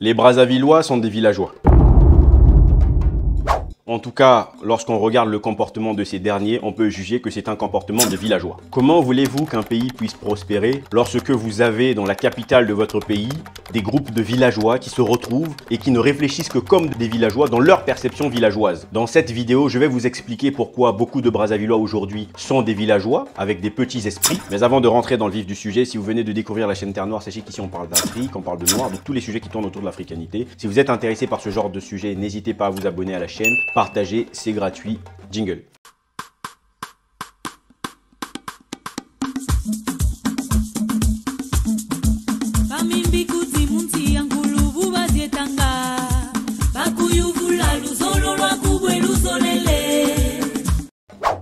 Les Brazzavillois sont des villageois. En tout cas, lorsqu'on regarde le comportement de ces derniers, on peut juger que c'est un comportement de villageois. Comment voulez-vous qu'un pays puisse prospérer lorsque vous avez dans la capitale de votre pays des groupes de villageois qui se retrouvent et qui ne réfléchissent que comme des villageois dans leur perception villageoise? Dans cette vidéo, je vais vous expliquer pourquoi beaucoup de Brazzavillois aujourd'hui sont des villageois avec des petits esprits. Mais avant de rentrer dans le vif du sujet, si vous venez de découvrir la chaîne Terre Noire, sachez qu'ici on parle d'Afrique, on parle de noir, de tous les sujets qui tournent autour de l'africanité. Si vous êtes intéressé par ce genre de sujet, n'hésitez pas à vous abonner à la chaîne. Partagez, c'est gratuit. Jingle.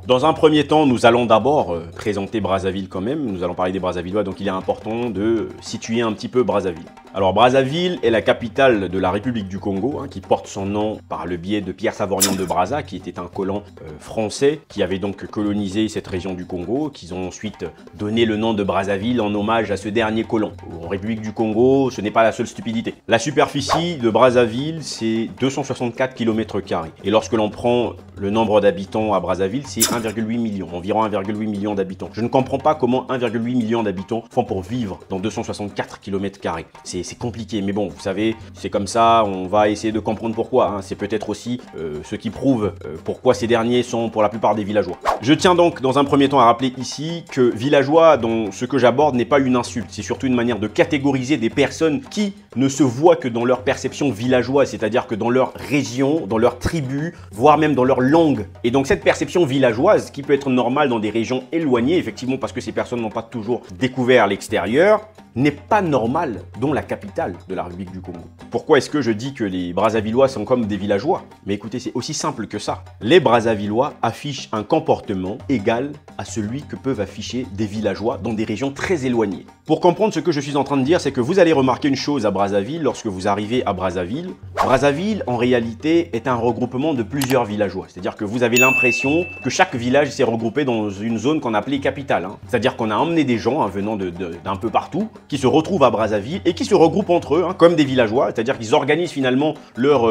Dans un premier temps, nous allons d'abord présenter Brazzaville quand même. Nous allons parler des Brazzavillois, donc il est important de situer un petit peu Brazzaville. Alors Brazzaville est la capitale de la République du Congo, qui porte son nom par le biais de Pierre Savorgnan de Brazza, qui était un colon français, qui avait donc colonisé cette région du Congo, qu'ils ont ensuite donné le nom de Brazzaville en hommage à ce dernier colon. En République du Congo, ce n'est pas la seule stupidité. La superficie de Brazzaville, c'est 264 km². Et lorsque l'on prend le nombre d'habitants à Brazzaville, c'est 1,8 million, environ 1,8 million d'habitants. Je ne comprends pas comment 1,8 million d'habitants font pour vivre dans 264 km². C'est compliqué, mais bon, vous savez, c'est comme ça, on va essayer de comprendre pourquoi. C'est peut-être aussi ce qui prouve pourquoi ces derniers sont pour la plupart des villageois. Je tiens donc dans un premier temps à rappeler ici que villageois, dans ce que j'aborde, n'est pas une insulte. C'est surtout une manière de catégoriser des personnes qui ne se voient que dans leur perception villageoise, c'est-à-dire que dans leur région, dans leur tribu, voire même dans leur langue. Et donc cette perception villageoise, qui peut être normale dans des régions éloignées, effectivement parce que ces personnes n'ont pas toujours découvert l'extérieur, n'est pas normale dans la capitale de la République du Congo. Pourquoi est-ce que je dis que les Brazzavillois sont comme des villageois? Mais écoutez, c'est aussi simple que ça. Les Brazzavillois affichent un comportement égal à celui que peuvent afficher des villageois dans des régions très éloignées. Pour comprendre ce que je suis en train de dire, c'est que vous allez remarquer une chose à Brazzaville lorsque vous arrivez à Brazzaville. Brazzaville, en réalité, est un regroupement de plusieurs villageois. C'est-à-dire que vous avez l'impression que chaque village s'est regroupé dans une zone qu'on appelait capitale. C'est-à-dire qu'on a emmené des gens venant d'un peu partout, qui se retrouvent à Brazzaville et qui se regroupent entre eux, comme des villageois. C'est-à-dire qu'ils organisent finalement leur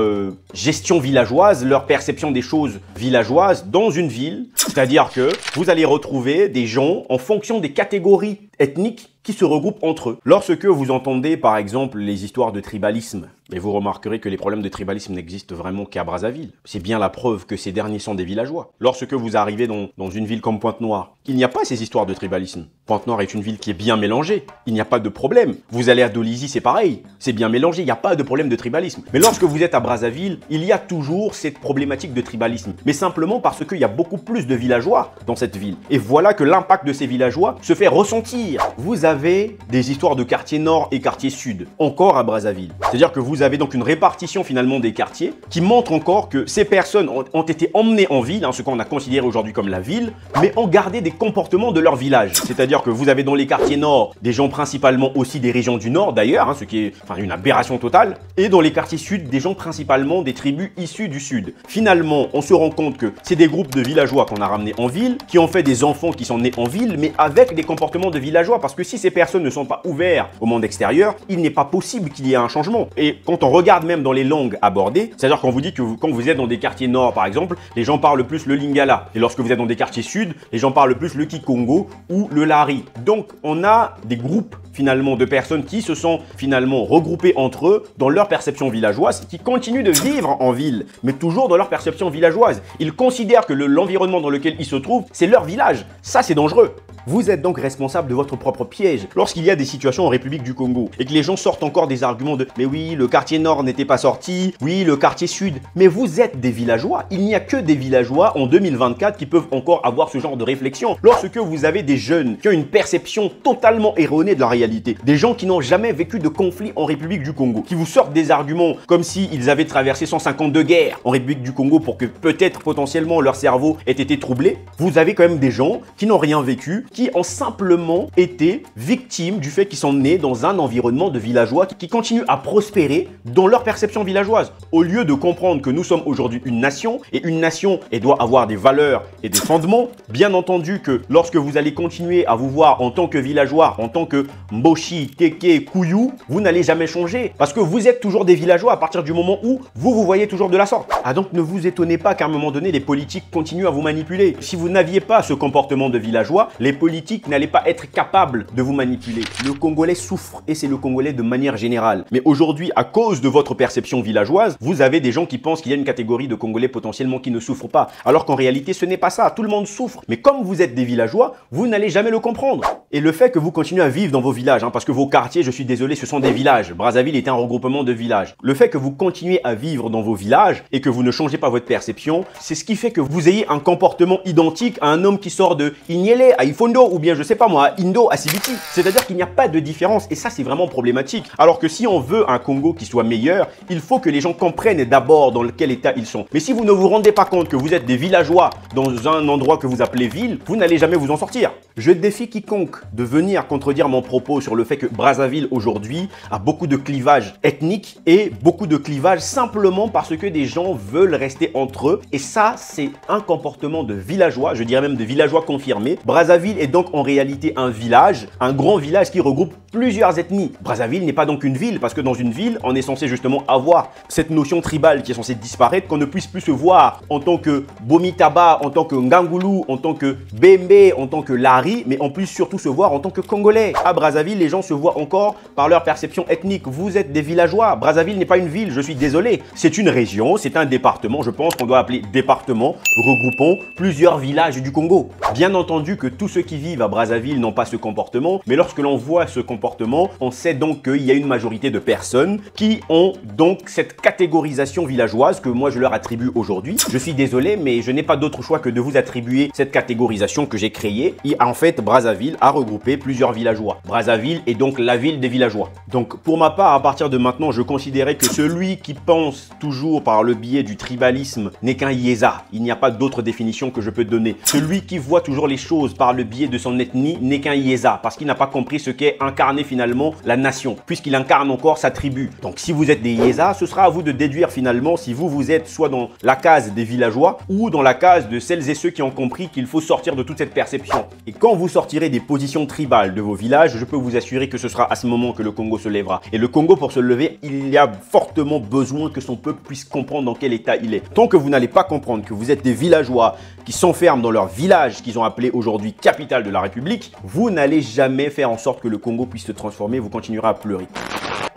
gestion villageoise, leur perception des choses villageoises dans une ville. C'est-à-dire que vous allez retrouver des gens en fonction des catégories ethniques qui se regroupent entre eux. Lorsque vous entendez par exemple les histoires de tribalisme, et vous remarquerez que les problèmes de tribalisme n'existent vraiment qu'à Brazzaville. C'est bien la preuve que ces derniers sont des villageois. Lorsque vous arrivez dans une ville comme Pointe-Noire, il n'y a pas ces histoires de tribalisme. Pointe-Noire est une ville qui est bien mélangée. Il n'y a pas de problème. Vous allez à Dolisie, c'est pareil. C'est bien mélangé. Il n'y a pas de problème de tribalisme. Mais lorsque vous êtes à Brazzaville, il y a toujours cette problématique de tribalisme. Mais simplement parce qu'il y a beaucoup plus de villageois dans cette ville. Et voilà que l'impact de ces villageois se fait ressentir. Vous avez des histoires de quartier nord et quartier sud, encore à Brazzaville. C'est-à-dire que vous avez donc une répartition finalement des quartiers qui montre encore que ces personnes ont été emmenées en ville, ce qu'on a considéré aujourd'hui comme la ville, mais ont gardé des comportements de leur village. C'est-à-dire que vous avez dans les quartiers nord des gens principalement aussi des régions du nord d'ailleurs, ce qui est une aberration totale, et dans les quartiers sud des gens principalement des tribus issues du sud. Finalement, on se rend compte que c'est des groupes de villageois qu'on a ramenés en ville, qui ont fait des enfants qui sont nés en ville, mais avec des comportements de villageois, parce que si ces personnes ne sont pas ouvertes au monde extérieur, il n'est pas possible qu'il y ait un changement. Et quand on regarde même dans les langues abordées, c'est-à-dire qu'on vous dit que quand vous êtes dans des quartiers nord par exemple, les gens parlent plus le lingala. Et lorsque vous êtes dans des quartiers sud, les gens parlent plus le kikongo ou le lari. Donc on a des groupes finalement de personnes qui se sont finalement regroupées entre eux dans leur perception villageoise, qui continuent de vivre en ville, mais toujours dans leur perception villageoise. Ils considèrent que l'environnement dans lequel ils se trouvent, c'est leur village. Ça, c'est dangereux. Vous êtes donc responsable de votre propre piège. Lorsqu'il y a des situations en République du Congo et que les gens sortent encore des arguments de « mais oui, le quartier nord n'était pas sorti, oui, le quartier sud », mais vous êtes des villageois. Il n'y a que des villageois en 2024 qui peuvent encore avoir ce genre de réflexion. Lorsque vous avez des jeunes qui ont une perception totalement erronée de la réalité, des gens qui n'ont jamais vécu de conflit en République du Congo, qui vous sortent des arguments comme s'ils avaient traversé 152 guerres en République du Congo pour que peut-être potentiellement leur cerveau ait été troublé, vous avez quand même des gens qui n'ont rien vécu, qui ont simplement été victimes du fait qu'ils sont nés dans un environnement de villageois qui continuent à prospérer dans leur perception villageoise. Au lieu de comprendre que nous sommes aujourd'hui une nation, et une nation, elle doit avoir des valeurs et des fondements, bien entendu que lorsque vous allez continuer à vous voir en tant que villageois, en tant que Mboshi, Keke, Kouyou, vous n'allez jamais changer parce que vous êtes toujours des villageois à partir du moment où vous voyez toujours de la sorte. Ah donc ne vous étonnez pas qu'à un moment donné, les politiques continuent à vous manipuler. Si vous n'aviez pas ce comportement de villageois, les politiques n'allaient pas être capables de vous manipuler. Le Congolais souffre et c'est le Congolais de manière générale. Mais aujourd'hui, à cause de votre perception villageoise, vous avez des gens qui pensent qu'il y a une catégorie de Congolais potentiellement qui ne souffrent pas. Alors qu'en réalité, ce n'est pas ça. Tout le monde souffre. Mais comme vous êtes des villageois, vous n'allez jamais le comprendre. Et le fait que vous continuez à vivre dans vos villages, parce que vos quartiers, je suis désolé, ce sont des villages. Brazzaville est un regroupement de villages. Le fait que vous continuez à vivre dans vos villages et que vous ne changez pas votre perception, c'est ce qui fait que vous ayez un comportement identique à un homme qui sort de Inyele à Ifondo ou bien, je sais pas moi, à Indo à Sibiti. C'est-à-dire qu'il n'y a pas de différence et ça, c'est vraiment problématique. Alors que si on veut un Congo qui soit meilleur, il faut que les gens comprennent d'abord dans quel état ils sont. Mais si vous ne vous rendez pas compte que vous êtes des villageois dans un endroit que vous appelez ville, vous n'allez jamais vous en sortir. Je défie quiconque de venir contredire mon propos sur le fait que Brazzaville aujourd'hui a beaucoup de clivages ethniques et beaucoup de clivages simplement parce que des gens veulent rester entre eux. Et ça, c'est un comportement de villageois, je dirais même de villageois confirmés. Brazzaville est donc en réalité un village, un grand village qui regroupe plusieurs ethnies. Brazzaville n'est pas donc une ville parce que dans une ville, on est censé justement avoir cette notion tribale qui est censée disparaître, qu'on ne puisse plus se voir en tant que Bomitaba, en tant que Ngangulu, en tant que Bembe, en tant que Lari, mais on puisse surtout se voir en tant que Congolais. À Brazzaville, les gens se voient encore par leur perception ethnique. Vous êtes des villageois. Brazzaville n'est pas une ville, je suis désolé. C'est une région, c'est un département, je pense qu'on doit appeler département, regroupant plusieurs villages du Congo. Bien entendu que tous ceux qui vivent à Brazzaville n'ont pas ce comportement, mais lorsque l'on voit ce comportement, on sait donc qu'il y a une majorité de personnes qui ont donc cette catégorisation villageoise que moi je leur attribue aujourd'hui. Je suis désolé, mais je n'ai pas d'autre choix que de vous attribuer cette catégorisation que j'ai créée. Et en fait, Brazzaville a regroupé plusieurs villageois. Brazzaville est donc la ville des villageois. Donc pour ma part, à partir de maintenant, je considérais que celui qui pense toujours par le biais du tribalisme n'est qu'un Yéza. Il n'y a pas d'autre définition que je peux donner. Celui qui voit toujours les choses par le biais de son ethnie n'est qu'un Yéza parce qu'il n'a pas compris ce qu'est incarner finalement la nation, puisqu'il incarne encore sa tribu. Donc si vous êtes des Yéza, ce sera à vous de déduire finalement si vous êtes soit dans la case des villageois ou dans la case de celles et ceux qui ont compris qu'il faut sortir de toute cette perception. Et quand vous sortirez des positions tribales de vos villages, je peux vous assurer que ce sera à ce moment que le Congo se lèvera. Et le Congo, pour se lever, il y a fortement besoin que son peuple puisse comprendre dans quel état il est. Tant que vous n'allez pas comprendre que vous êtes des villageois qui s'enferment dans leur village qu'ils ont appelé aujourd'hui capitale de la République, vous n'allez jamais faire en sorte que le Congo puisse se transformer, vous continuerez à pleurer.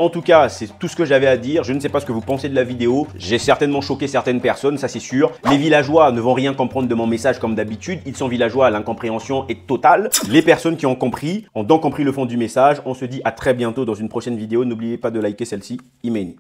En tout cas, c'est tout ce que j'avais à dire. Je ne sais pas ce que vous pensez de la vidéo. J'ai certainement choqué certaines personnes, ça c'est sûr. Les villageois ne vont rien comprendre de mon message comme d'habitude. Ils sont villageois, l'incompréhension est totale. Les personnes qui ont compris ont donc compris le fond du message. On se dit à très bientôt dans une prochaine vidéo. N'oubliez pas de liker celle-ci. Imeni.